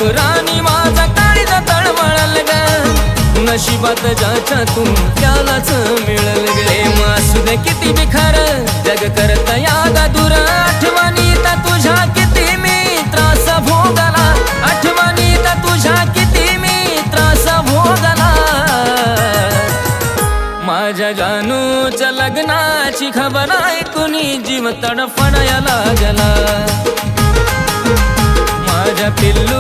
लेकरानी माझा काळीज तळमळल ग नशिबात ज्याच्या तू त्यालाच मिळल गे मासू दे किती बिखार जग करत या दूर आठवणीत तुझ्या किती मी त्रास भोगला आठवणीत तुझ्या किती मी त्रास भोगला माझ्या जानूच्या लग्नाची खबर ऐकूनी जीव तडफडायला लागला माझ्या पिल्लू